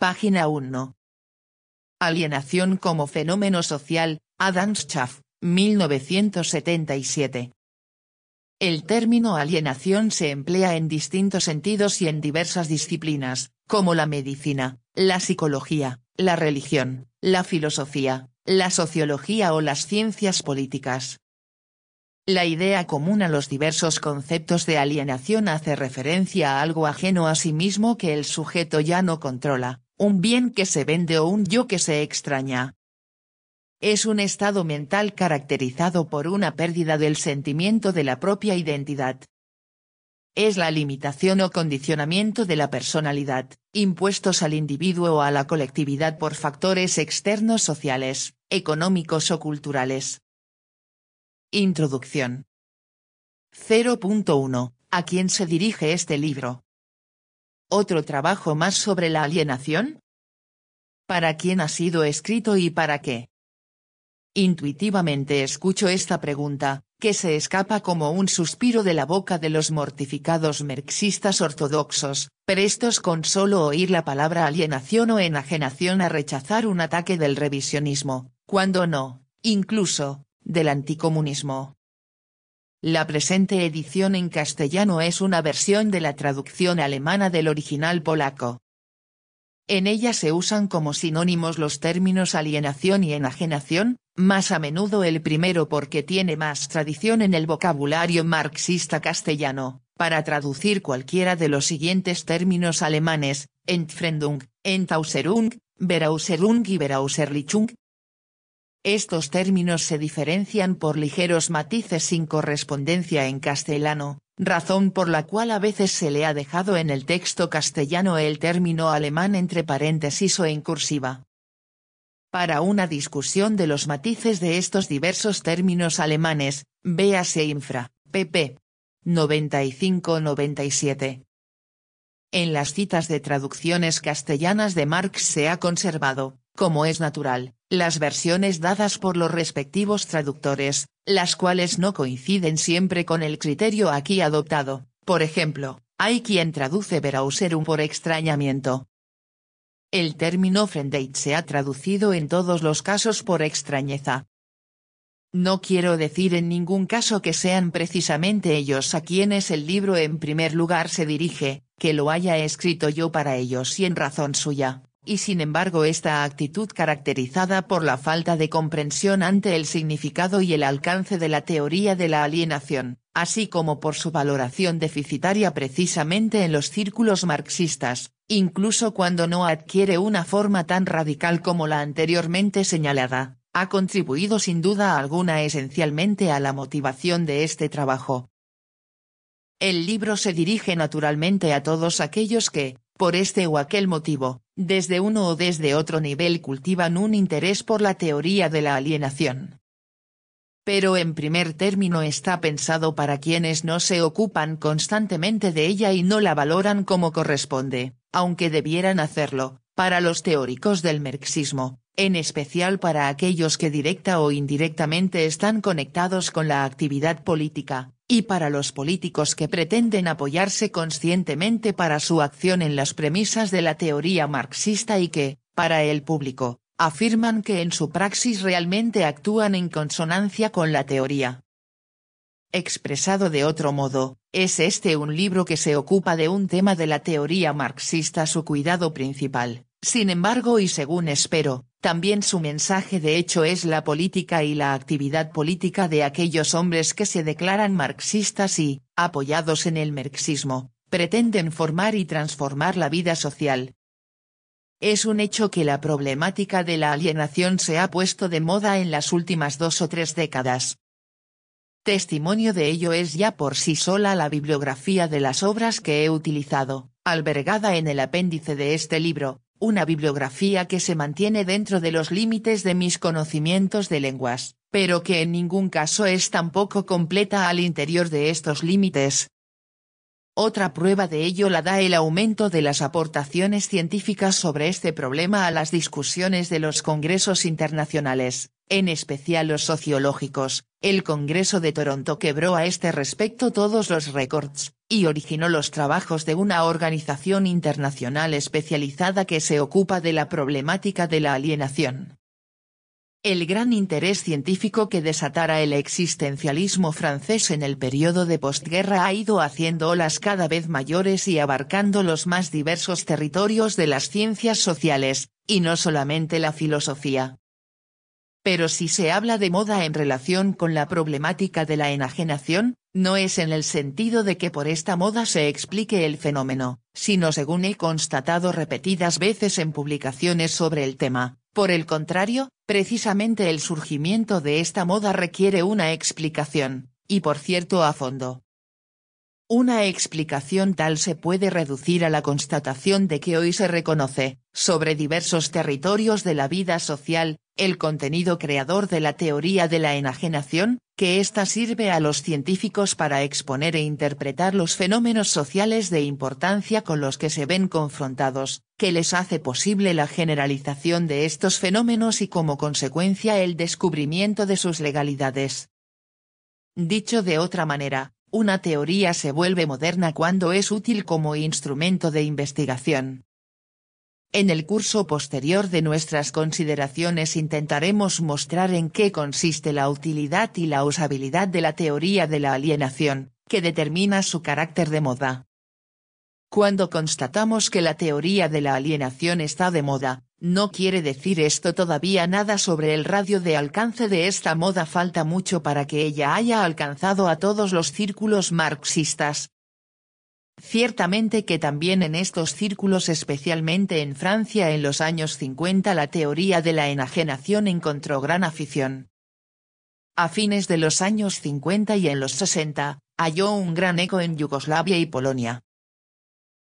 Página 1. Alienación como fenómeno social, Adam Schaff, 1977. El término alienación se emplea en distintos sentidos y en diversas disciplinas, como la medicina, la psicología, la religión, la filosofía, la sociología o las ciencias políticas. La idea común a los diversos conceptos de alienación hace referencia a algo ajeno a sí mismo que el sujeto ya no controla, un bien que se vende o un yo que se extraña. Es un estado mental caracterizado por una pérdida del sentimiento de la propia identidad. Es la limitación o condicionamiento de la personalidad, impuestos al individuo o a la colectividad por factores externos sociales, económicos o culturales. Introducción. 0.1. ¿A quién se dirige este libro? ¿Otro trabajo más sobre la alienación? ¿Para quién ha sido escrito y para qué? Intuitivamente escucho esta pregunta, que se escapa como un suspiro de la boca de los mortificados marxistas ortodoxos, prestos con solo oír la palabra alienación o enajenación a rechazar un ataque del revisionismo, cuando no, incluso, del anticomunismo. La presente edición en castellano es una versión de la traducción alemana del original polaco. En ella se usan como sinónimos los términos alienación y enajenación, más a menudo el primero porque tiene más tradición en el vocabulario marxista castellano, para traducir cualquiera de los siguientes términos alemanes: Entfremdung, Entäußerung, Verauserung y Verauserlichung. Estos términos se diferencian por ligeros matices sin correspondencia en castellano, razón por la cual a veces se le ha dejado en el texto castellano el término alemán entre paréntesis o en cursiva. Para una discusión de los matices de estos diversos términos alemanes, véase infra, pp. 95-97. En las citas de traducciones castellanas de Marx se ha conservado, como es natural, las versiones dadas por los respectivos traductores, las cuales no coinciden siempre con el criterio aquí adoptado. Por ejemplo, hay quien traduce Verauserung por extrañamiento. El término Fremdheit se ha traducido en todos los casos por extrañeza. No quiero decir en ningún caso que sean precisamente ellos a quienes el libro en primer lugar se dirige, que lo haya escrito yo para ellos y en razón suya. Y sin embargo esta actitud caracterizada por la falta de comprensión ante el significado y el alcance de la teoría de la alienación, así como por su valoración deficitaria precisamente en los círculos marxistas, incluso cuando no adquiere una forma tan radical como la anteriormente señalada, ha contribuido sin duda alguna esencialmente a la motivación de este trabajo. El libro se dirige naturalmente a todos aquellos que, por este o aquel motivo, desde uno o desde otro nivel cultivan un interés por la teoría de la alienación. Pero en primer término está pensado para quienes no se ocupan constantemente de ella y no la valoran como corresponde, aunque debieran hacerlo, para los teóricos del marxismo, en especial para aquellos que directa o indirectamente están conectados con la actividad política, y para los políticos que pretenden apoyarse conscientemente para su acción en las premisas de la teoría marxista y que, para el público, afirman que en su praxis realmente actúan en consonancia con la teoría. Expresado de otro modo, es este un libro que se ocupa de un tema de la teoría marxista su cuidado principal. Sin embargo y según espero, también su mensaje de hecho es la política y la actividad política de aquellos hombres que se declaran marxistas y, apoyados en el marxismo, pretenden formar y transformar la vida social. Es un hecho que la problemática de la alienación se ha puesto de moda en las últimas 2 o 3 décadas. Testimonio de ello es ya por sí sola la bibliografía de las obras que he utilizado, albergada en el apéndice de este libro, una bibliografía que se mantiene dentro de los límites de mis conocimientos de lenguas, pero que en ningún caso es tampoco completa al interior de estos límites. Otra prueba de ello la da el aumento de las aportaciones científicas sobre este problema a las discusiones de los congresos internacionales, en especial los sociológicos, El Congreso de Toronto quebró a este respecto todos los récords, y originó los trabajos de una organización internacional especializada que se ocupa de la problemática de la alienación. El gran interés científico que desatara el existencialismo francés en el periodo de postguerra ha ido haciendo olas cada vez mayores y abarcando los más diversos territorios de las ciencias sociales, y no solamente la filosofía. Pero si se habla de moda en relación con la problemática de la enajenación, no es en el sentido de que por esta moda se explique el fenómeno, sino según he constatado repetidas veces en publicaciones sobre el tema. Por el contrario, precisamente el surgimiento de esta moda requiere una explicación, y por cierto a fondo. Una explicación tal se puede reducir a la constatación de que hoy se reconoce, sobre diversos territorios de la vida social, el contenido creador de la teoría de la enajenación, que ésta sirve a los científicos para exponer e interpretar los fenómenos sociales de importancia con los que se ven confrontados, que les hace posible la generalización de estos fenómenos y como consecuencia el descubrimiento de sus legalidades. Dicho de otra manera, una teoría se vuelve moderna cuando es útil como instrumento de investigación. En el curso posterior de nuestras consideraciones intentaremos mostrar en qué consiste la utilidad y la usabilidad de la teoría de la alienación, que determina su carácter de moda. Cuando constatamos que la teoría de la alienación está de moda, no quiere decir esto todavía nada sobre el radio de alcance de esta moda. Falta mucho para que ella haya alcanzado a todos los círculos marxistas. Ciertamente que también en estos círculos, especialmente en Francia en los años 50, la teoría de la enajenación encontró gran afición. A fines de los años 50 y en los 60, halló un gran eco en Yugoslavia y Polonia.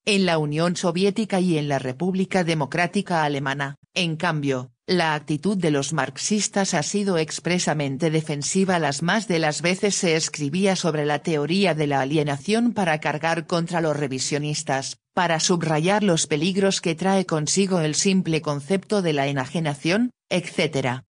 En la Unión Soviética y en la República Democrática Alemana, en cambio, la actitud de los marxistas ha sido expresamente defensiva. Las más de las veces se escribía sobre la teoría de la alienación para cargar contra los revisionistas, para subrayar los peligros que trae consigo el simple concepto de la enajenación, etc.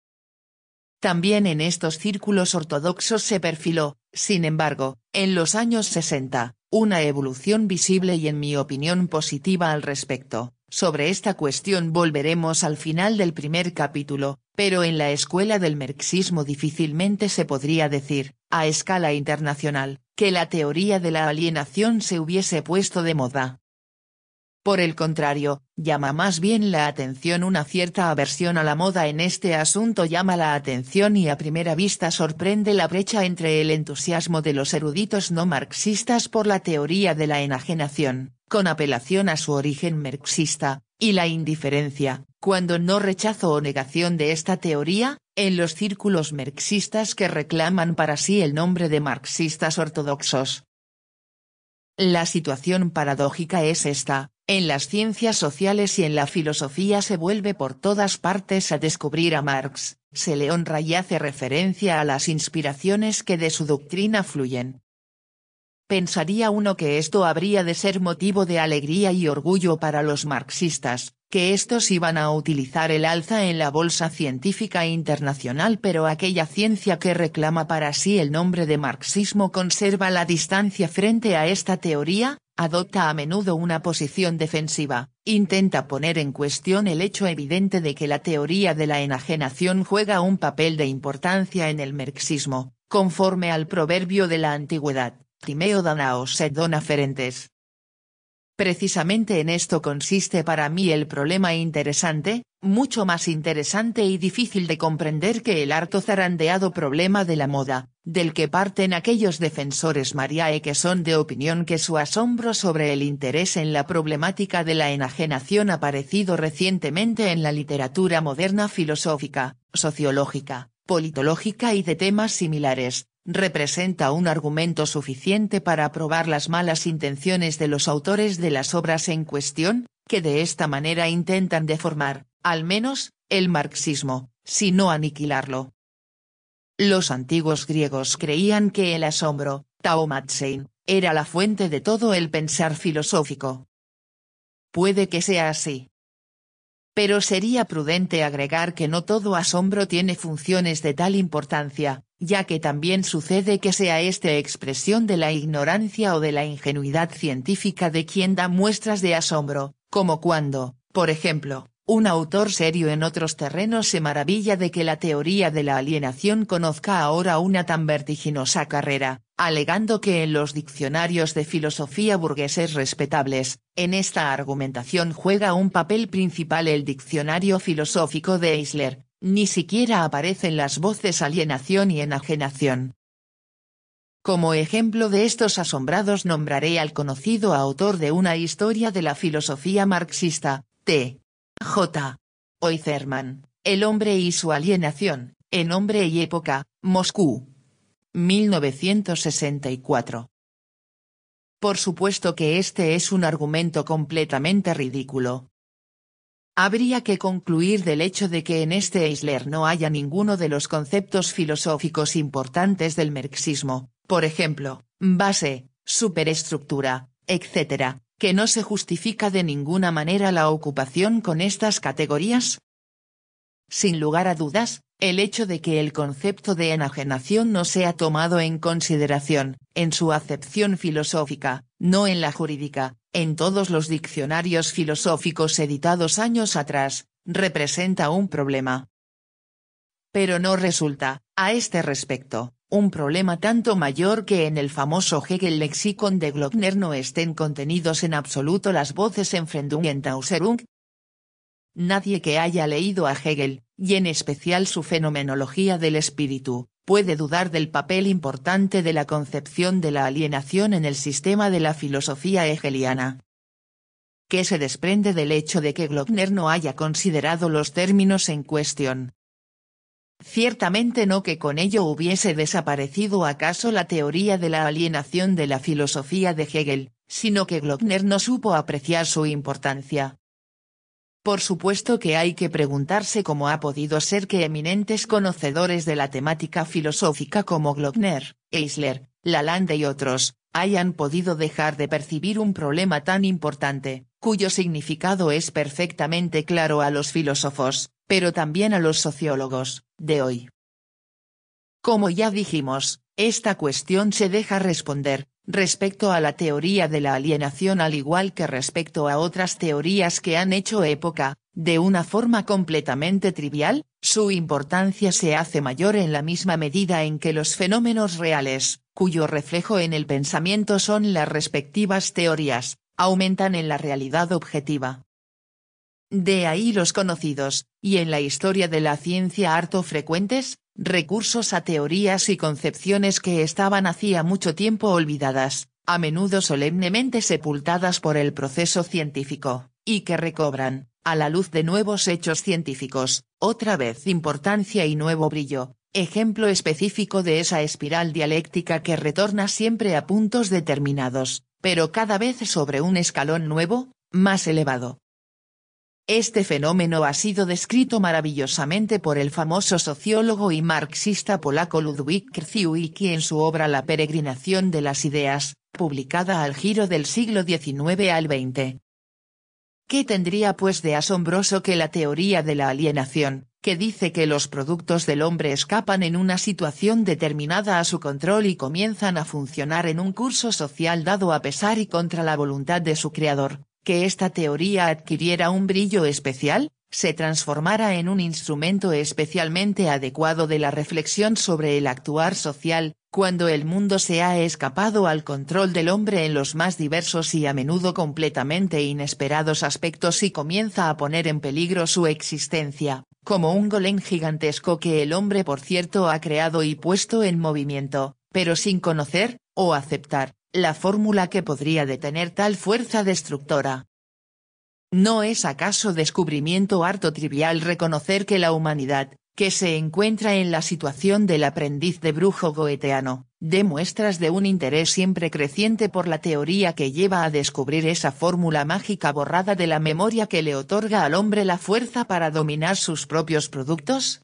También en estos círculos ortodoxos se perfiló, sin embargo, en los años 60, una evolución visible y en mi opinión positiva al respecto. Sobre esta cuestión volveremos al final del primer capítulo, pero en la escuela del marxismo difícilmente se podría decir, a escala internacional, que la teoría de la alienación se hubiese puesto de moda. Por el contrario, llama más bien la atención una cierta aversión a la moda en este asunto. Llama la atención y a primera vista sorprende la brecha entre el entusiasmo de los eruditos no marxistas por la teoría de la enajenación, con apelación a su origen marxista, y la indiferencia, cuando no rechazo o negación de esta teoría, en los círculos marxistas que reclaman para sí el nombre de marxistas ortodoxos. La situación paradójica es esta: en las ciencias sociales y en la filosofía se vuelve por todas partes a descubrir a Marx, se le honra y hace referencia a las inspiraciones que de su doctrina fluyen. Pensaría uno que esto habría de ser motivo de alegría y orgullo para los marxistas, que estos iban a utilizar el alza en la bolsa científica internacional, pero aquella ciencia que reclama para sí el nombre de marxismo conserva la distancia frente a esta teoría, adopta a menudo una posición defensiva, intenta poner en cuestión el hecho evidente de que la teoría de la enajenación juega un papel de importancia en el marxismo, conforme al proverbio de la antigüedad. Timeo danaos et dona ferentes. Precisamente en esto consiste para mí el problema interesante, mucho más interesante y difícil de comprender que el harto zarandeado problema de la moda, del que parten aquellos defensores mariae que son de opinión que su asombro sobre el interés en la problemática de la enajenación aparecido recientemente en la literatura moderna filosófica, sociológica, politológica y de temas similares, representa un argumento suficiente para probar las malas intenciones de los autores de las obras en cuestión, que de esta manera intentan deformar, al menos, el marxismo, si no aniquilarlo. Los antiguos griegos creían que el asombro, taumatsein, era la fuente de todo el pensar filosófico. Puede que sea así. Pero sería prudente agregar que no todo asombro tiene funciones de tal importancia, ya que también sucede que sea esta expresión de la ignorancia o de la ingenuidad científica de quien da muestras de asombro, como cuando, por ejemplo, un autor serio en otros terrenos se maravilla de que la teoría de la alienación conozca ahora una tan vertiginosa carrera, alegando que en los diccionarios de filosofía burgueses respetables, en esta argumentación juega un papel principal el diccionario filosófico de Eisler, ni siquiera aparecen las voces alienación y enajenación. Como ejemplo de estos asombrados nombraré al conocido autor de una historia de la filosofía marxista, T. J. Oyzerman, El hombre y su alienación, en Hombre y época, Moscú. 1964. Por supuesto que este es un argumento completamente ridículo. Habría que concluir del hecho de que en este Eisler no haya ninguno de los conceptos filosóficos importantes del marxismo, por ejemplo, base, superestructura, etc., que no se justifica de ninguna manera la ocupación con estas categorías. Sin lugar a dudas, el hecho de que el concepto de enajenación no sea tomado en consideración, en su acepción filosófica, no en la jurídica, en todos los diccionarios filosóficos editados años atrás, representa un problema. Pero no resulta, a este respecto, un problema tanto mayor que en el famoso Hegel Lexicon de Glockner no estén contenidos en absoluto las voces Empfindung und Äußerung. Nadie que haya leído a Hegel, y en especial su fenomenología del espíritu, puede dudar del papel importante de la concepción de la alienación en el sistema de la filosofía hegeliana. ¿Qué se desprende del hecho de que Glockner no haya considerado los términos en cuestión? Ciertamente no que con ello hubiese desaparecido acaso la teoría de la alienación de la filosofía de Hegel, sino que Glockner no supo apreciar su importancia. Por supuesto que hay que preguntarse cómo ha podido ser que eminentes conocedores de la temática filosófica como Glockner, Eisler, Lalande y otros, hayan podido dejar de percibir un problema tan importante, cuyo significado es perfectamente claro a los filósofos, pero también a los sociólogos, de hoy. Como ya dijimos, esta cuestión se deja responder, respecto a la teoría de la alienación al igual que respecto a otras teorías que han hecho época, de una forma completamente trivial, su importancia se hace mayor en la misma medida en que los fenómenos reales, cuyo reflejo en el pensamiento son las respectivas teorías, aumentan en la realidad objetiva. De ahí los conocidos, y en la historia de la ciencia harto frecuentes, recursos a teorías y concepciones que estaban hacía mucho tiempo olvidadas, a menudo solemnemente sepultadas por el proceso científico, y que recobran, a la luz de nuevos hechos científicos, otra vez importancia y nuevo brillo, ejemplo específico de esa espiral dialéctica que retorna siempre a puntos determinados, pero cada vez sobre un escalón nuevo, más elevado. Este fenómeno ha sido descrito maravillosamente por el famoso sociólogo y marxista polaco Ludwik Krzyzewski en su obra La peregrinación de las ideas, publicada al giro del siglo XIX al XX. ¿Qué tendría pues de asombroso que la teoría de la alienación, que dice que los productos del hombre escapan en una situación determinada a su control y comienzan a funcionar en un curso social dado a pesar y contra la voluntad de su creador, que esta teoría adquiriera un brillo especial, se transformara en un instrumento especialmente adecuado de la reflexión sobre el actuar social, cuando el mundo se ha escapado al control del hombre en los más diversos y a menudo completamente inesperados aspectos y comienza a poner en peligro su existencia, como un golem gigantesco que el hombre por cierto ha creado y puesto en movimiento, pero sin conocer, o aceptar, la fórmula que podría detener tal fuerza destructora. ¿No es acaso descubrimiento harto trivial reconocer que la humanidad, que se encuentra en la situación del aprendiz de brujo goetheano, dé muestras de un interés siempre creciente por la teoría que lleva a descubrir esa fórmula mágica borrada de la memoria que le otorga al hombre la fuerza para dominar sus propios productos?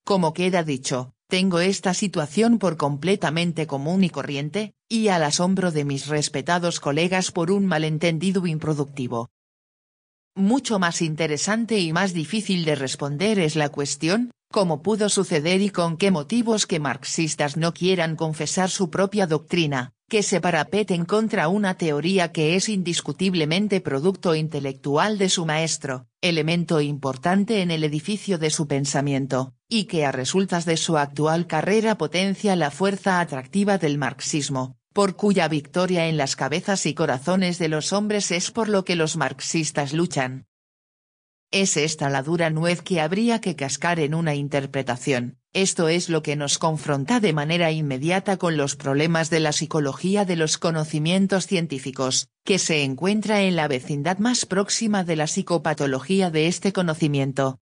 Como queda dicho, tengo esta situación por completamente común y corriente, y al asombro de mis respetados colegas por un malentendido improductivo. Mucho más interesante y más difícil de responder es la cuestión, cómo pudo suceder y con qué motivos que marxistas no quieran confesar su propia doctrina, que se parapeten contra una teoría que es indiscutiblemente producto intelectual de su maestro, elemento importante en el edificio de su pensamiento, y que a resultas de su actual carrera potencia la fuerza atractiva del marxismo, por cuya victoria en las cabezas y corazones de los hombres es por lo que los marxistas luchan. Es esta la dura nuez que habría que cascar en una interpretación. Esto es lo que nos confronta de manera inmediata con los problemas de la psicología de los conocimientos científicos, que se encuentra en la vecindad más próxima de la psicopatología de este conocimiento.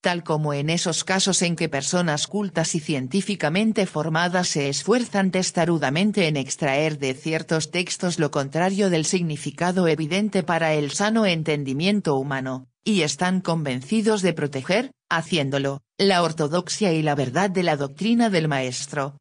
Tal como en esos casos en que personas cultas y científicamente formadas se esfuerzan testarudamente en extraer de ciertos textos lo contrario del significado evidente para el sano entendimiento humano, y están convencidos de proteger, haciéndolo, la ortodoxia y la verdad de la doctrina del maestro.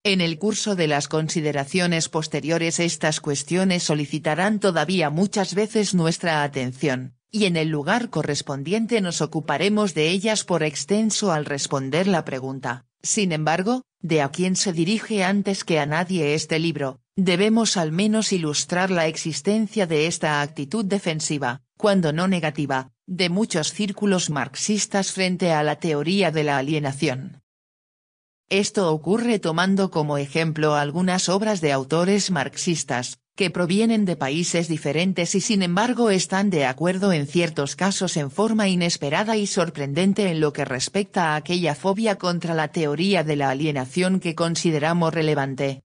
En el curso de las consideraciones posteriores estas cuestiones solicitarán todavía muchas veces nuestra atención, y en el lugar correspondiente nos ocuparemos de ellas por extenso al responder la pregunta. Sin embargo, de a quién se dirige antes que a nadie este libro, debemos al menos ilustrar la existencia de esta actitud defensiva, cuando no negativa, de muchos círculos marxistas frente a la teoría de la alienación. Esto ocurre tomando como ejemplo algunas obras de autores marxistas, que provienen de países diferentes y sin embargo están de acuerdo en ciertos casos en forma inesperada y sorprendente en lo que respecta a aquella fobia contra la teoría de la alienación que consideramos relevante.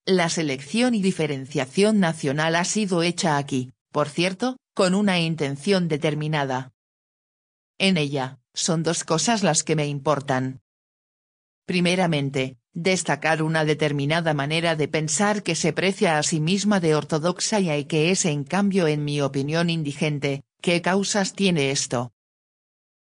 La selección y diferenciación nacional ha sido hecha aquí, por cierto, con una intención determinada. En ella, son dos cosas las que me importan. Primeramente, destacar una determinada manera de pensar que se precia a sí misma de ortodoxa y que es en cambio en mi opinión indigente. ¿Qué causas tiene esto?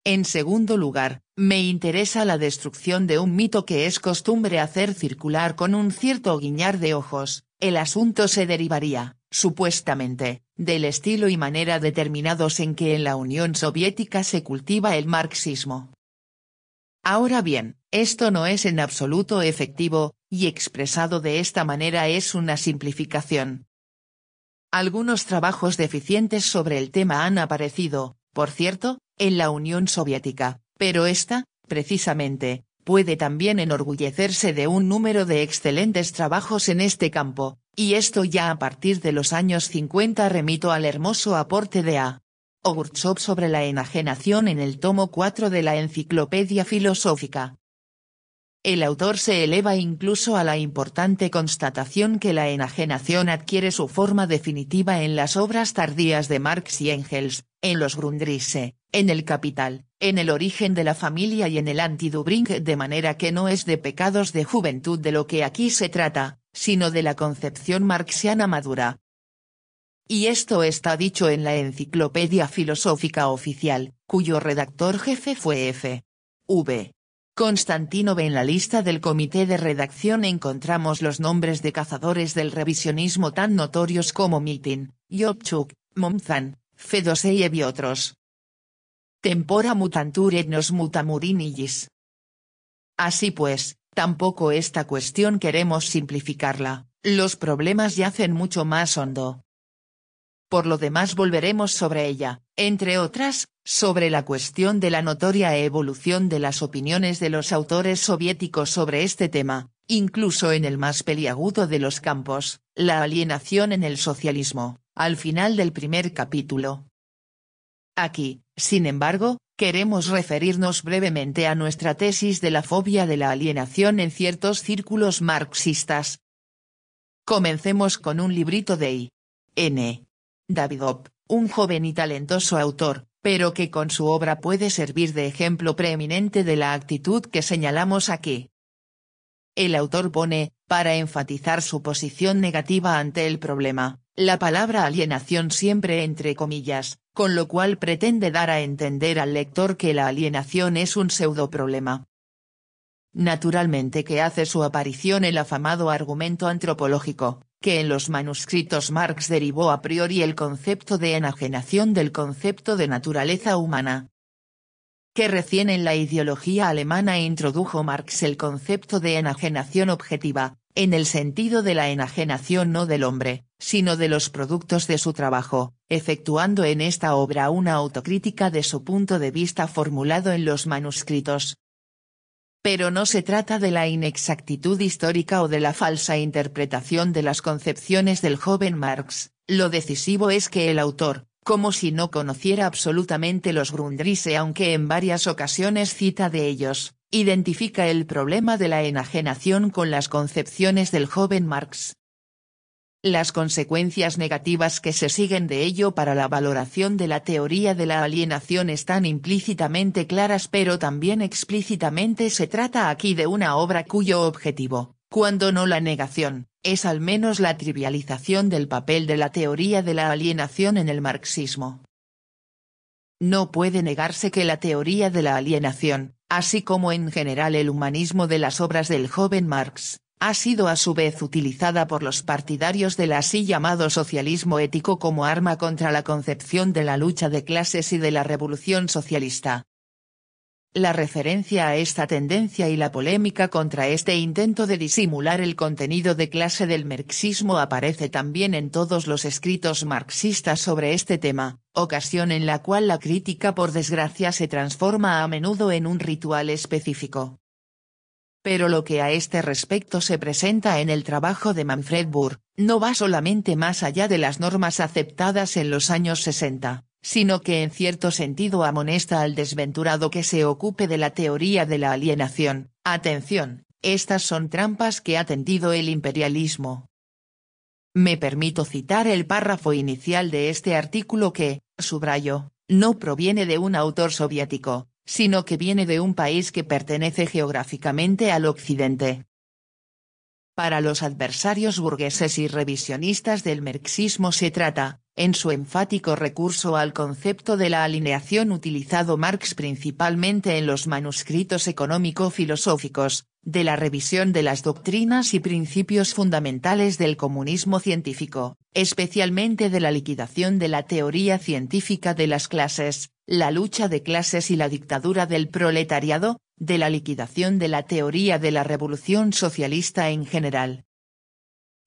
En segundo lugar, me interesa la destrucción de un mito que es costumbre hacer circular con un cierto guiñar de ojos. El asunto se derivaría, supuestamente, del estilo y manera determinados en que en la Unión Soviética se cultiva el marxismo. Ahora bien, esto no es en absoluto efectivo, y expresado de esta manera es una simplificación. Algunos trabajos deficientes sobre el tema han aparecido, por cierto, en la Unión Soviética, pero esta, precisamente, puede también enorgullecerse de un número de excelentes trabajos en este campo, y esto ya a partir de los años 50 remito al hermoso aporte de A. Ogurchov sobre la enajenación en el tomo 4 de la Enciclopedia Filosófica. El autor se eleva incluso a la importante constatación que la enajenación adquiere su forma definitiva en las obras tardías de Marx y Engels, en los Grundrisse, en el Capital, en el Origen de la familia y en el Anti-Dubring, de manera que no es de pecados de juventud de lo que aquí se trata, sino de la concepción marxiana madura. Y esto está dicho en la Enciclopedia Filosófica Oficial, cuyo redactor jefe fue F. V. Konstantinov. En la lista del comité de redacción encontramos los nombres de cazadores del revisionismo tan notorios como Mitin, Yovchuk, Monthan, Fedoseev y otros. Tempora mutantur et nos mutamurin illis. Así pues, tampoco esta cuestión queremos simplificarla, los problemas yacen mucho más hondo. Por lo demás volveremos sobre ella, entre otras, sobre la cuestión de la notoria evolución de las opiniones de los autores soviéticos sobre este tema, incluso en el más peliagudo de los campos, la alienación en el socialismo, al final del primer capítulo. Aquí, sin embargo, queremos referirnos brevemente a nuestra tesis de la fobia de la alienación en ciertos círculos marxistas. Comencemos con un librito de I.N. Davidov, un joven y talentoso autor, pero que con su obra puede servir de ejemplo preeminente de la actitud que señalamos aquí. El autor pone, para enfatizar su posición negativa ante el problema, la palabra alienación siempre entre comillas, con lo cual pretende dar a entender al lector que la alienación es un pseudoproblema. Naturalmente que hace su aparición el afamado argumento antropológico, que en los manuscritos Marx derivó a priori el concepto de enajenación del concepto de naturaleza humana. que recién en la ideología alemana introdujo Marx el concepto de enajenación objetiva, en el sentido de la enajenación no del hombre, sino de los productos de su trabajo, efectuando en esta obra una autocrítica de su punto de vista formulado en los manuscritos. Pero no se trata de la inexactitud histórica o de la falsa interpretación de las concepciones del joven Marx, lo decisivo es que el autor, como si no conociera absolutamente los Grundrisse aunque en varias ocasiones cita de ellos, identifica el problema de la enajenación con las concepciones del joven Marx. Las consecuencias negativas que se siguen de ello para la valoración de la teoría de la alienación están implícitamente claras pero también explícitamente se trata aquí de una obra cuyo objetivo, cuando no la negación, es al menos la trivialización del papel de la teoría de la alienación en el marxismo. No puede negarse que la teoría de la alienación, así como en general el humanismo de las obras del joven Marx, ha sido a su vez utilizada por los partidarios del así llamado socialismo ético como arma contra la concepción de la lucha de clases y de la revolución socialista. La referencia a esta tendencia y la polémica contra este intento de disimular el contenido de clase del marxismo aparece también en todos los escritos marxistas sobre este tema, ocasión en la cual la crítica por desgracia se transforma a menudo en un ritual específico. Pero lo que a este respecto se presenta en el trabajo de Manfred Burr, no va solamente más allá de las normas aceptadas en los años 60, sino que en cierto sentido amonesta al desventurado que se ocupe de la teoría de la alienación. Atención, estas son trampas que ha tendido el imperialismo. Me permito citar el párrafo inicial de este artículo que, subrayo, no proviene de un autor soviético, sino que viene de un país que pertenece geográficamente al occidente. Para los adversarios burgueses y revisionistas del marxismo se trata, en su enfático recurso al concepto de la alineación utilizado Marx principalmente en los manuscritos económico-filosóficos, de la revisión de las doctrinas y principios fundamentales del comunismo científico, especialmente de la liquidación de la teoría científica de las clases, la lucha de clases y la dictadura del proletariado, de la liquidación de la teoría de la revolución socialista en general.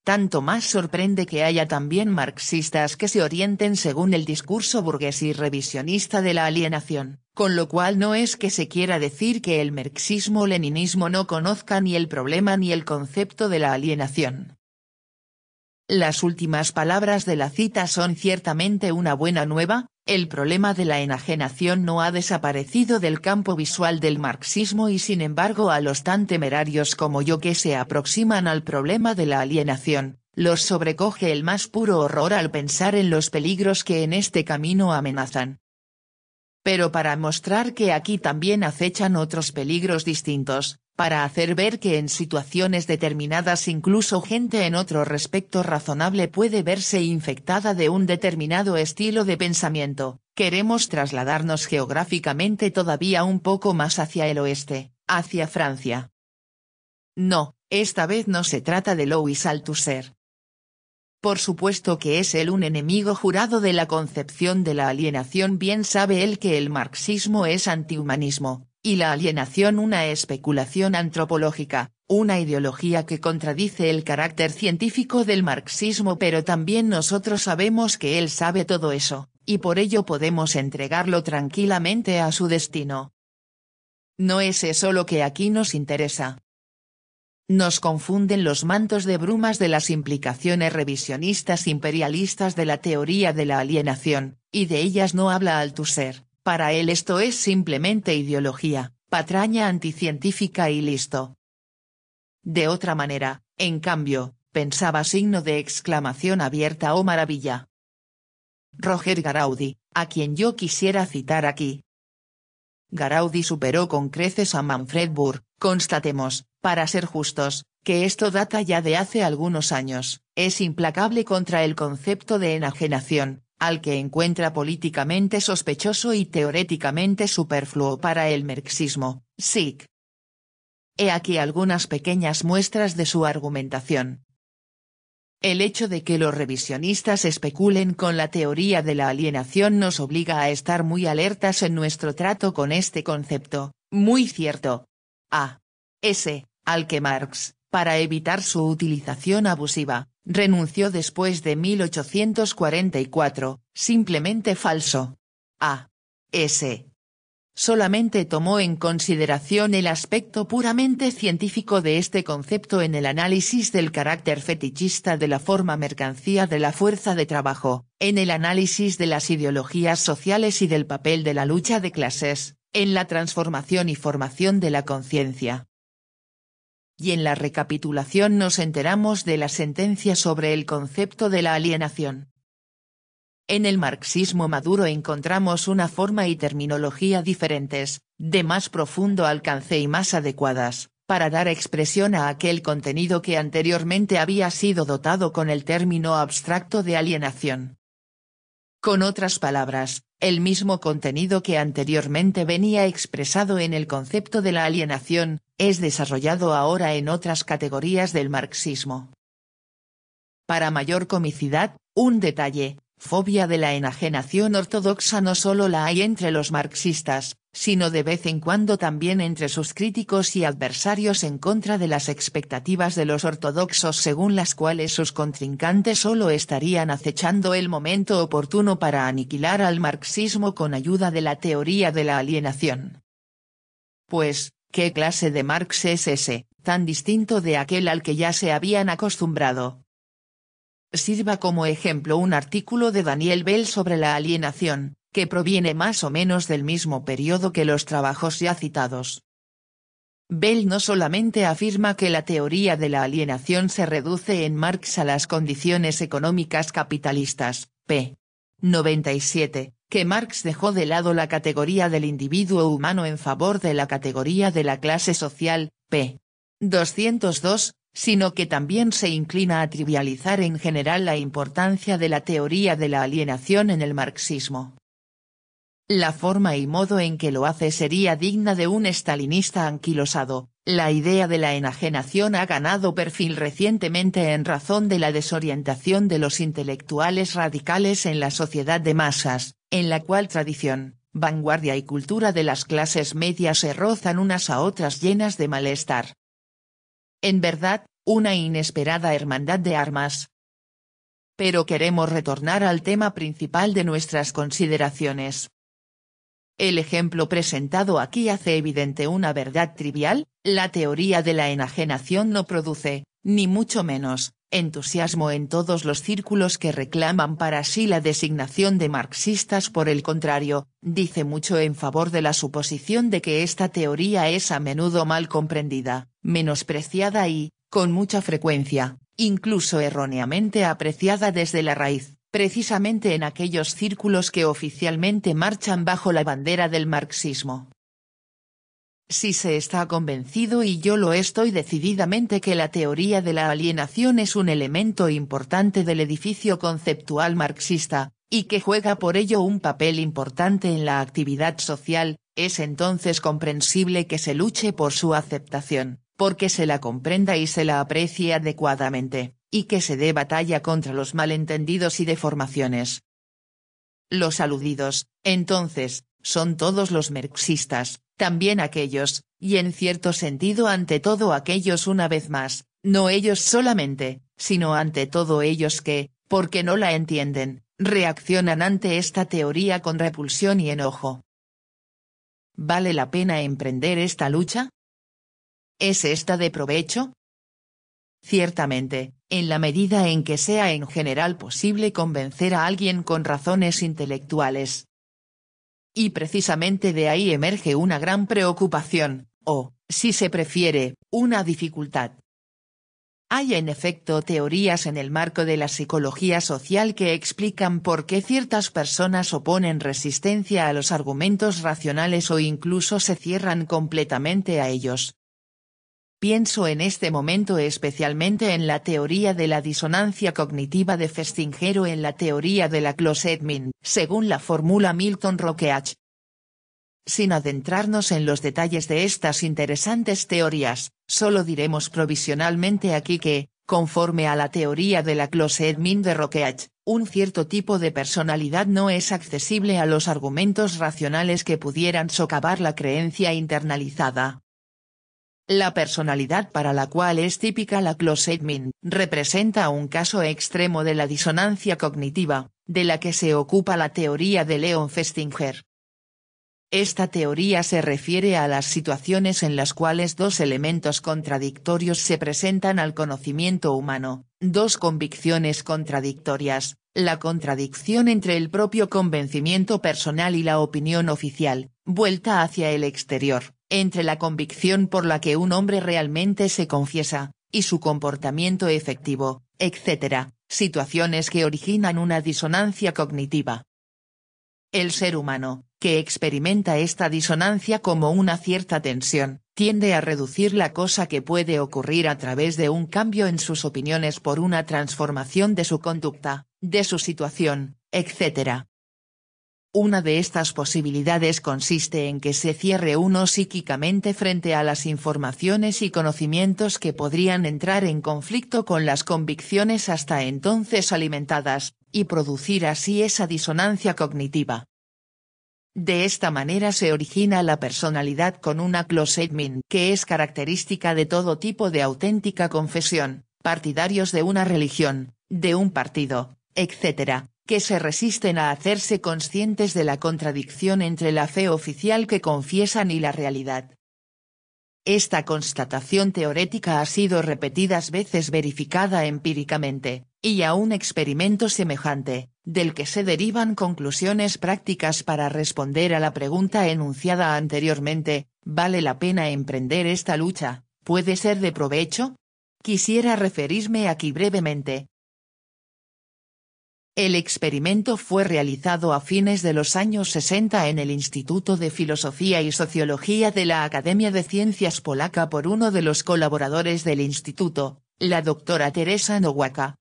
Tanto más sorprende que haya también marxistas que se orienten según el discurso burgués y revisionista de la alienación, con lo cual no es que se quiera decir que el marxismo-leninismo no conozca ni el problema ni el concepto de la alienación. Las últimas palabras de la cita son ciertamente una buena nueva, el problema de la enajenación no ha desaparecido del campo visual del marxismo y sin embargo a los tan temerarios como yo que se aproximan al problema de la alienación, los sobrecoge el más puro horror al pensar en los peligros que en este camino amenazan. Pero para mostrar que aquí también acechan otros peligros distintos, para hacer ver que en situaciones determinadas incluso gente en otro respecto razonable puede verse infectada de un determinado estilo de pensamiento, queremos trasladarnos geográficamente todavía un poco más hacia el oeste, hacia Francia. No, esta vez no se trata de Louis Althusser. Por supuesto que es él un enemigo jurado de la concepción de la alienación, bien sabe él que el marxismo es antihumanismo, y la alienación una especulación antropológica, una ideología que contradice el carácter científico del marxismo, pero también nosotros sabemos que él sabe todo eso, y por ello podemos entregarlo tranquilamente a su destino. No es eso lo que aquí nos interesa. Nos confunden los mantos de brumas de las implicaciones revisionistas imperialistas de la teoría de la alienación, y de ellas no habla Althusser, para él esto es simplemente ideología, patraña anticientífica y listo. De otra manera, en cambio, pensaba signo de exclamación abierta o maravilla. Roger Garaudy, a quien yo quisiera citar aquí. Garaudy superó con creces a Manfred Burr, constatemos, para ser justos, que esto data ya de hace algunos años, es implacable contra el concepto de enajenación, al que encuentra políticamente sospechoso y teoréticamente superfluo para el marxismo, SIC. He aquí algunas pequeñas muestras de su argumentación. El hecho de que los revisionistas especulen con la teoría de la alienación nos obliga a estar muy alertas en nuestro trato con este concepto, muy cierto. Al que Marx, para evitar su utilización abusiva, renunció después de 1844, simplemente falso. Solamente tomó en consideración el aspecto puramente científico de este concepto en el análisis del carácter fetichista de la forma mercancía de la fuerza de trabajo, en el análisis de las ideologías sociales y del papel de la lucha de clases, en la transformación y formación de la conciencia. Y en la recapitulación nos enteramos de la sentencia sobre el concepto de la alienación. En el marxismo maduro encontramos una forma y terminología diferentes, de más profundo alcance y más adecuadas, para dar expresión a aquel contenido que anteriormente había sido dotado con el término abstracto de alienación. Con otras palabras, el mismo contenido que anteriormente venía expresado en el concepto de la alienación, es desarrollado ahora en otras categorías del marxismo. Para mayor comicidad, un detalle. Fobia de la enajenación ortodoxa no solo la hay entre los marxistas, sino de vez en cuando también entre sus críticos y adversarios en contra de las expectativas de los ortodoxos según las cuales sus contrincantes solo estarían acechando el momento oportuno para aniquilar al marxismo con ayuda de la teoría de la alienación. Pues, ¿qué clase de Marx es ese, tan distinto de aquel al que ya se habían acostumbrado? Sirva como ejemplo un artículo de Daniel Bell sobre la alienación, que proviene más o menos del mismo periodo que los trabajos ya citados. Bell no solamente afirma que la teoría de la alienación se reduce en Marx a las condiciones económicas capitalistas, p. 97, que Marx dejó de lado la categoría del individuo humano en favor de la categoría de la clase social, p. 202, sino que también se inclina a trivializar en general la importancia de la teoría de la alienación en el marxismo. La forma y modo en que lo hace sería digna de un estalinista anquilosado. La idea de la enajenación ha ganado perfil recientemente en razón de la desorientación de los intelectuales radicales en la sociedad de masas, en la cual tradición, vanguardia y cultura de las clases medias se rozan unas a otras llenas de malestar. En verdad, una inesperada hermandad de armas. Pero queremos retornar al tema principal de nuestras consideraciones. El ejemplo presentado aquí hace evidente una verdad trivial: la teoría de la enajenación no produce, ni mucho menos, entusiasmo en todos los círculos que reclaman para sí la designación de marxistas. Por el contrario, dice mucho en favor de la suposición de que esta teoría es a menudo mal comprendida, menospreciada y, con mucha frecuencia, incluso erróneamente apreciada desde la raíz, precisamente en aquellos círculos que oficialmente marchan bajo la bandera del marxismo. Si se está convencido, y yo lo estoy decididamente, que la teoría de la alienación es un elemento importante del edificio conceptual marxista, y que juega por ello un papel importante en la actividad social, es entonces comprensible que se luche por su aceptación, porque se la comprenda y se la aprecie adecuadamente, y que se dé batalla contra los malentendidos y deformaciones. Los aludidos, entonces, son todos los marxistas, también aquellos, y en cierto sentido ante todo aquellos, una vez más, no ellos solamente, sino ante todo ellos que, porque no la entienden, reaccionan ante esta teoría con repulsión y enojo. ¿Vale la pena emprender esta lucha? ¿Es esta de provecho? Ciertamente, en la medida en que sea en general posible convencer a alguien con razones intelectuales. Y precisamente de ahí emerge una gran preocupación, o, si se prefiere, una dificultad. Hay en efecto teorías en el marco de la psicología social que explican por qué ciertas personas oponen resistencia a los argumentos racionales o incluso se cierran completamente a ellos. Pienso en este momento especialmente en la teoría de la disonancia cognitiva de Festinger o en la teoría de la closet-mind, según la formula Milton Roqueach. Sin adentrarnos en los detalles de estas interesantes teorías, solo diremos provisionalmente aquí que, Conforme a la teoría de la closet-mind de Roqueach, un cierto tipo de personalidad no es accesible a los argumentos racionales que pudieran socavar la creencia internalizada. La personalidad para la cual es típica la closet-mind representa un caso extremo de la disonancia cognitiva, de la que se ocupa la teoría de Leon Festinger. Esta teoría se refiere a las situaciones en las cuales dos elementos contradictorios se presentan al conocimiento humano, dos convicciones contradictorias, la contradicción entre el propio convencimiento personal y la opinión oficial, vuelta hacia el exterior, entre la convicción por la que un hombre realmente se confiesa, y su comportamiento efectivo, etc., situaciones que originan una disonancia cognitiva. El ser humano, que experimenta esta disonancia como una cierta tensión, tiende a reducir la cosa que puede ocurrir a través de un cambio en sus opiniones por una transformación de su conducta, de su situación, etc. Una de estas posibilidades consiste en que se cierre uno psíquicamente frente a las informaciones y conocimientos que podrían entrar en conflicto con las convicciones hasta entonces alimentadas, y producir así esa disonancia cognitiva. De esta manera se origina la personalidad con una closet-mind que es característica de todo tipo de auténtica confesión, partidarios de una religión, de un partido, etc., que se resisten a hacerse conscientes de la contradicción entre la fe oficial que confiesan y la realidad. Esta constatación teórica ha sido repetidas veces verificada empíricamente, y a un experimento semejante, del que se derivan conclusiones prácticas para responder a la pregunta enunciada anteriormente, ¿vale la pena emprender esta lucha? ¿Puede ser de provecho? Quisiera referirme aquí brevemente. El experimento fue realizado a fines de los años 60 en el Instituto de Filosofía y Sociología de la Academia de Ciencias polaca por uno de los colaboradores del instituto, la doctora Teresa Nowacka.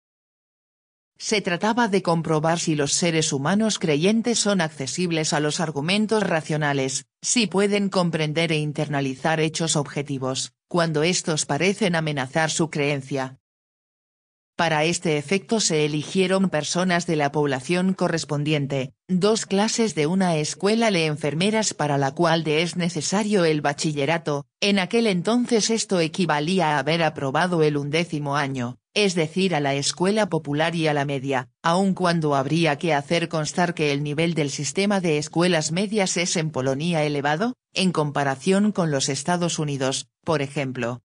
Se trataba de comprobar si los seres humanos creyentes son accesibles a los argumentos racionales, si pueden comprender e internalizar hechos objetivos, cuando estos parecen amenazar su creencia. Para este efecto se eligieron personas de la población correspondiente, dos clases de una escuela de enfermeras para la cual es necesario el bachillerato, en aquel entonces esto equivalía a haber aprobado el 11º año, es decir a la escuela popular y a la media, aun cuando habría que hacer constar que el nivel del sistema de escuelas medias es en Polonia elevado, en comparación con los Estados Unidos, por ejemplo.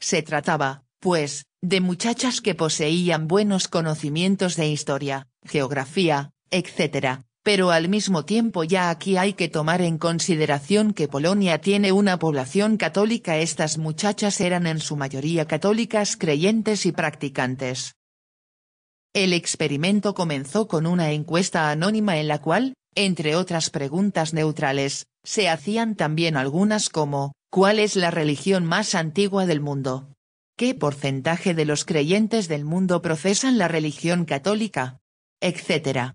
Se trataba, pues, de muchachas que poseían buenos conocimientos de historia, geografía, etc., pero al mismo tiempo ya aquí hay que tomar en consideración que Polonia tiene una población católica. Estas muchachas eran en su mayoría católicas creyentes y practicantes. El experimento comenzó con una encuesta anónima en la cual, entre otras preguntas neutrales, se hacían también algunas como, ¿cuál es la religión más antigua del mundo? ¿Qué porcentaje de los creyentes del mundo profesan la religión católica? Etc.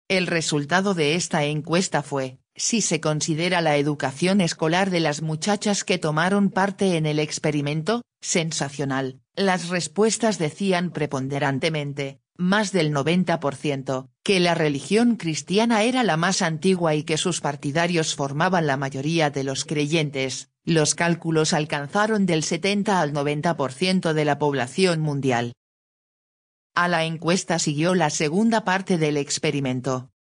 El resultado de esta encuesta fue, si se considera la educación escolar de las muchachas que tomaron parte en el experimento, sensacional. Las respuestas decían preponderantemente, más del 90%, que la religión cristiana era la más antigua y que sus partidarios formaban la mayoría de los creyentes. Los cálculos alcanzaron del 70 al 90% de la población mundial. A la encuesta siguió la segunda parte del experimento.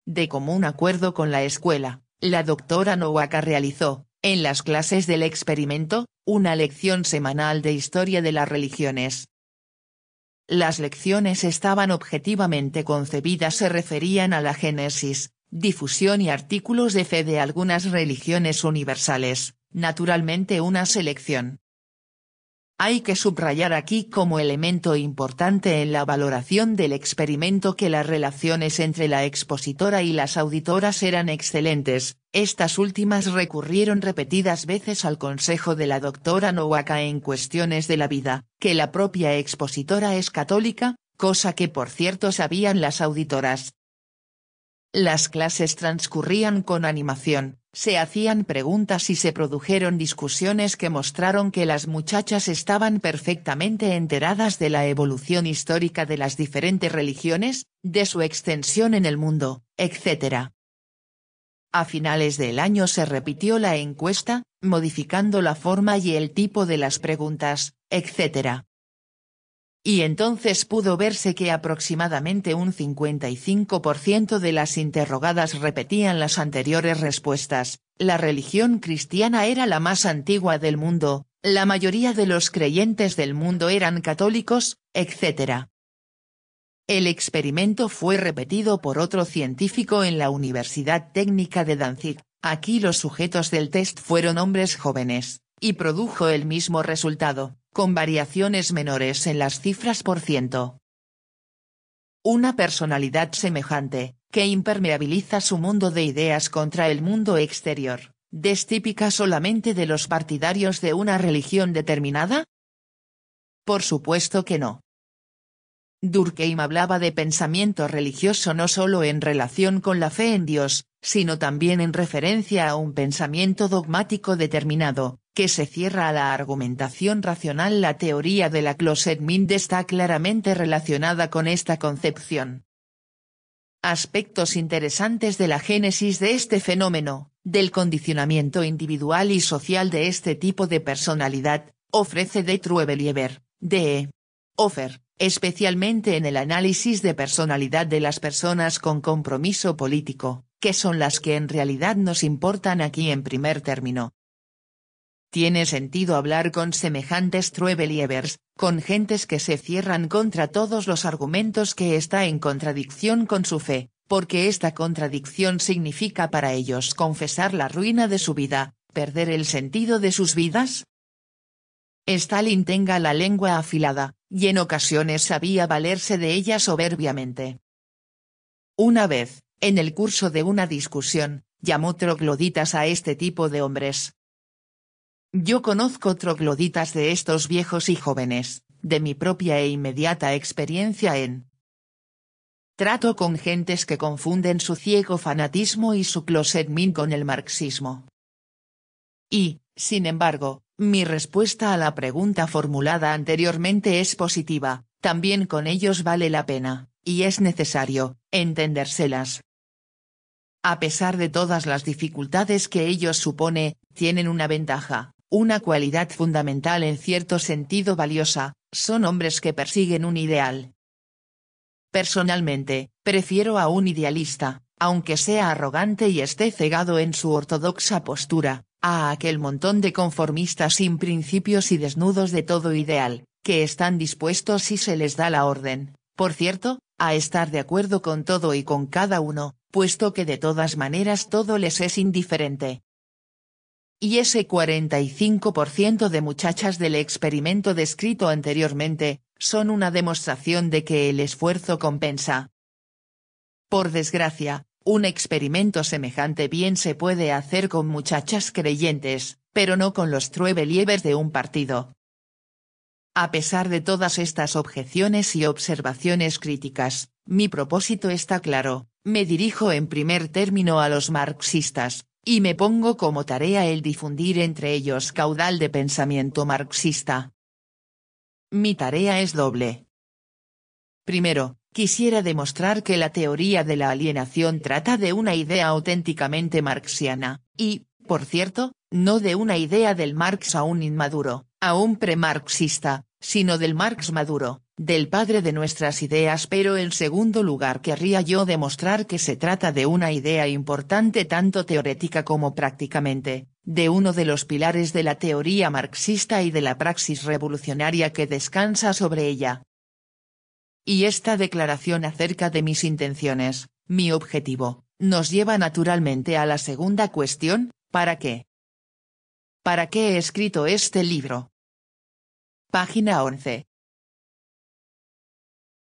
De común acuerdo con la escuela, la doctora Nowacka realizó, en las clases del experimento, una lección semanal de historia de las religiones. Las lecciones estaban objetivamente concebidas, se referían a la génesis, difusión y artículos de fe de algunas religiones universales, naturalmente una selección. Hay que subrayar aquí como elemento importante en la valoración del experimento que las relaciones entre la expositora y las auditoras eran excelentes. Estas últimas recurrieron repetidas veces al consejo de la doctora Nowacka en cuestiones de la vida, que la propia expositora es católica, cosa que por cierto sabían las auditoras. Las clases transcurrían con animación, se hacían preguntas y se produjeron discusiones que mostraron que las muchachas estaban perfectamente enteradas de la evolución histórica de las diferentes religiones, de su extensión en el mundo, etc. A finales del año se repitió la encuesta, modificando la forma y el tipo de las preguntas, etc. Y entonces pudo verse que aproximadamente un 55% de las interrogadas repetían las anteriores respuestas: la religión cristiana era la más antigua del mundo, la mayoría de los creyentes del mundo eran católicos, etc. El experimento fue repetido por otro científico en la Universidad Técnica de Danzig. Aquí los sujetos del test fueron hombres jóvenes, y produjo el mismo resultado, con variaciones menores en las cifras por ciento. Una personalidad semejante, que impermeabiliza su mundo de ideas contra el mundo exterior, ¿es típica solamente de los partidarios de una religión determinada? Por supuesto que no. Durkheim hablaba de pensamiento religioso no solo en relación con la fe en Dios, sino también en referencia a un pensamiento dogmático determinado, que se cierra a la argumentación racional. La teoría de la closet mind está claramente relacionada con esta concepción. Aspectos interesantes de la génesis de este fenómeno, del condicionamiento individual y social de este tipo de personalidad, ofrece de Truebelieber, de Hofer, especialmente en el análisis de personalidad de las personas con compromiso político, que son las que en realidad nos importan aquí en primer término. Tiene sentido hablar con semejantes Truebelievers, con gentes que se cierran contra todos los argumentos que está en contradicción con su fe, porque esta contradicción significa para ellos confesar la ruina de su vida, perder el sentido de sus vidas. Stalin tenga la lengua afilada, y en ocasiones sabía valerse de ella soberbiamente. Una vez, en el curso de una discusión, llamó trogloditas a este tipo de hombres. Yo conozco trogloditas de estos viejos y jóvenes, de mi propia e inmediata experiencia en trato con gentes que confunden su ciego fanatismo y su closet mind con el marxismo. Y, sin embargo, mi respuesta a la pregunta formulada anteriormente es positiva: también con ellos vale la pena, y es necesario, entendérselas. A pesar de todas las dificultades que ellos supone, tienen una ventaja, una cualidad fundamental en cierto sentido valiosa: son hombres que persiguen un ideal. Personalmente, prefiero a un idealista, aunque sea arrogante y esté cegado en su ortodoxa postura, a aquel montón de conformistas sin principios y desnudos de todo ideal, que están dispuestos si se les da la orden, por cierto, a estar de acuerdo con todo y con cada uno, puesto que de todas maneras todo les es indiferente. Y ese 45% de muchachas del experimento descrito anteriormente, son una demostración de que el esfuerzo compensa. Por desgracia, un experimento semejante bien se puede hacer con muchachas creyentes, pero no con los Truebelievers de un partido. A pesar de todas estas objeciones y observaciones críticas, mi propósito está claro: me dirijo en primer término a los marxistas, y me pongo como tarea el difundir entre ellos caudal de pensamiento marxista. Mi tarea es doble. Primero, quisiera demostrar que la teoría de la alienación trata de una idea auténticamente marxiana, y, por cierto, no de una idea del Marx aún inmaduro, aún premarxista, sino del Marx maduro, del padre de nuestras ideas. Pero en segundo lugar querría yo demostrar que se trata de una idea importante tanto teorética como prácticamente, de uno de los pilares de la teoría marxista y de la praxis revolucionaria que descansa sobre ella. Y esta declaración acerca de mis intenciones, mi objetivo, nos lleva naturalmente a la segunda cuestión: ¿para qué? ¿Para qué he escrito este libro? Página 11.